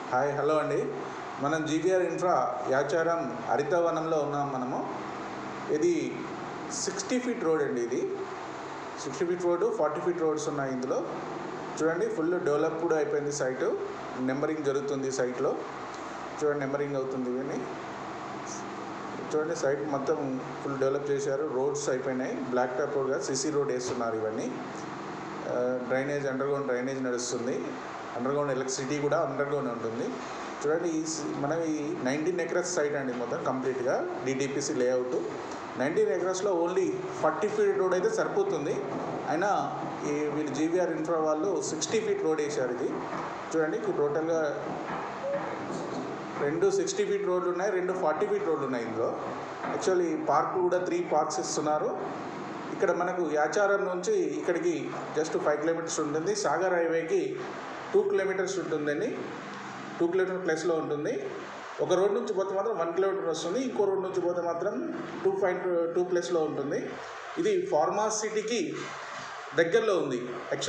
Hi hello అండి. మనం GVR infra Yacharam హరితవనంలో ఉన్నాం. మనము ఇది 60 ఫీట్ రోడ్ అండి. ఇది 60 ఫీట్ రోడ్డు, 40 ఫీట్ రోడ్స్ ఉన్నాయి ఇందులో. చూడండి, ఫుల్ డెవలప్డ్ అయిపోయింది సైటు. నెంబరింగ్ జరుగుతుంది సైట్లో. చూడండి, నెంబరింగ్ అవుతుంది. ఇవన్నీ చూడండి, సైట్ మొత్తం ఫుల్ డెవలప్ చేశారు. రోడ్స్ అయిపోయినాయి. బ్లాక్ టాప్ రోడ్గా సిసి రోడ్ వేస్తున్నారు. ఇవన్నీ డ్రైనేజ్, అండర్గ్రౌండ్ డ్రైనేజ్ నడుస్తుంది. అండర్గ్రౌండ్ ఎలక్ట్రిసిటీ కూడా అండర్గ్రౌండ్ ఉంటుంది. చూడండి, మనం ఈ 19 ఎకరస్ సైట్ అండి. మొత్తం కంప్లీట్గా డిటిపిసి లేఅవుట్. 19 ఎకరస్లో ఓన్లీ 40 ఫీట్ రోడ్ అయితే సరిపోతుంది. అయినా వీళ్ళు జీవీఆర్ ఇన్ఫ్రా వాళ్ళు 60 ఫీట్ రోడ్ వేశారు. ఇది చూడండి, టోటల్గా 2 60 ఫీట్ రోడ్లు ఉన్నాయి, 2 40 ఫీట్ రోడ్లు ఉన్నాయి. ఇందులో యాక్చువల్లీ పార్క్ కూడా 3 పార్క్స్ ఇస్తున్నారు. ఇక్కడ మనకు యాచారం నుంచి ఇక్కడికి జస్ట్ 5 కిలోమీటర్స్ ఉంటుంది. సాగర్ హైవేకి 2 కిలోమీటర్స్ ఉంటుందండి. 2 కిలోమీటర్ ప్లస్లో ఉంటుంది. ఒక రోడ్ నుంచి పోతే మాత్రం 1 కిలోమీటర్ వస్తుంది. ఇంకో రోడ్ నుంచి పోతే మాత్రం 2.2 ప్లస్లో ఉంటుంది. ఇది ఫార్మా సిటీకి దగ్గరలో ఉంది. యాక్చువల్లీ